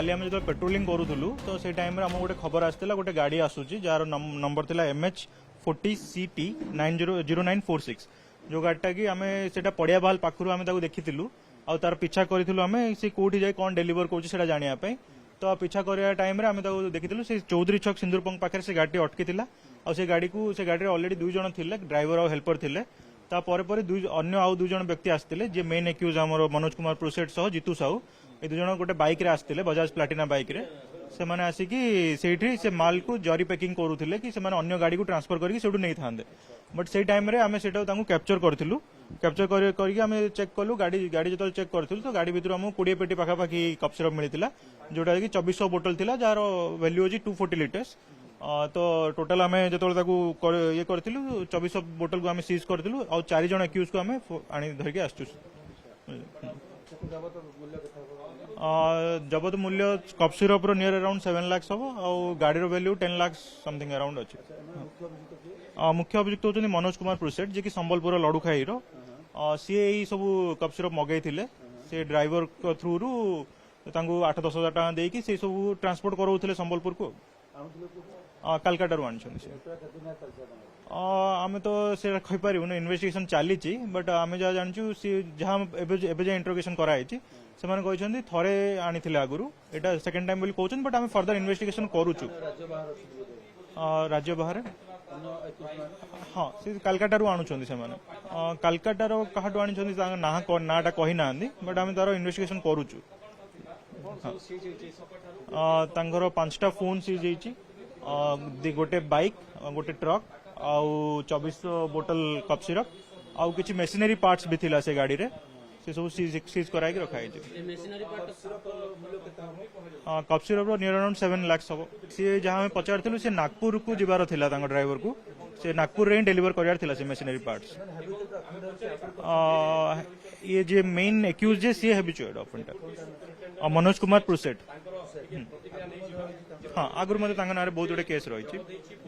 काली आम जो पेट्रोलिंग करूँ तो से टाइम आम गोटे खबर आसाला गोटे गाड़ी आसूची जार नंबर थिला MH40CT 0946 जो गाड़ीटा कि आम से पड़िया बाल पाखु आम देखी आ तार पिछा करूँ आम से कौटी जाए कौन डेलीवर करा जानापी तो पिछा करने टाइम आम देखी से चौधरी छक सिंदूरपंख पाखे से गाड़ी अटकी से गाड़ी को से गाड़ी अलरेडी 2 जन थे ड्राइवर और हेल्पर थे तापर अन्य आउ 2 जन व्यक्ति आसते जे मेन एक्यूज आमर मनोज कुमार प्रोसेट सह जीतू साहू ये 2 जन गोटे बाइक रे आसते बजाज प्लाटिना बाइक रे से माने आसिकी से माल को जरी पैकिंग करूथिले कि से माने अन्य गाड़ी को ट्रांसफर करके सेठू नहीं थांदे बट से टाइम रे आमे सेटा तांको कैप्चर करथिलु कैप्चर करके आमे चेक कलु गाड़ी जो चेक करथिलु तो गाड़ी भितर हमको 20 पेटी पाखा पाखी कप सिरप मिलिथिला जोटा कि 2400 बोतल थिला जार वैल्यू होची 240 लिटर्स तो टोटल आमे जतोल ये करथिलु 2400 बोतल को आमे सीज करथिलु और 4 जन एक्यूज को आमे आनी धरके आस्तु जबत मूल्य कप सिरप रो नियर अराउंड 7 लाख हम और गाड़ी वैल्यू 10 लाख समथिंग अराउंड अच्छे मुख्य अभियुक्त होती मनोज कुमार प्रोसेट जी की संबलपुर लड़ुखाई सी यही सब कप सिरप मगई से ड्राइवर थ्रू रू 8-10 हजार टाँग देकी से सब ट्रांसपोर्ट कराऊे संबलपुर को कालकाटा आनी आम तो से कहीपर इन्वेस्टिगेशन चली बट आम जहाँ जानचु सी जहाँ एवं इंट्रोगेशन कराई से थे आनी आगुरी यहाँ सेकेंड टाइम बोली कहते बट आम फर्दर इन्वेस्टिगेशन करुचु राज्य बाहर हाँ से कालकाटा आणुंट से कालकाटार क्या आनी नाटा कही ना बट आम तार इन्वेस्टिगेशन करुचु तांकर 5टा फोन सीज होती गोटे बाइक गोटे ट्रक आउ 2400 बोतल कप सिरप आउ किसी मेसिनरी पार्ट्स भी थिला से गाड़ी रे से सब सीज कराई रखाई cup syrup near around 7 lakh हम सी जहाँ पचार से नागपुर को जीवार थिला ड्राइवर को से नागपुर रे डेलीवर करार थिला से मेसिनरी पार्ट्स ये जे मेन एक्यूज जे सी हैबिचुएट ऑफेंडर मनोज कुमार प्रोसेट हाँ आगुरी मत ना बहुत गुटे केस रही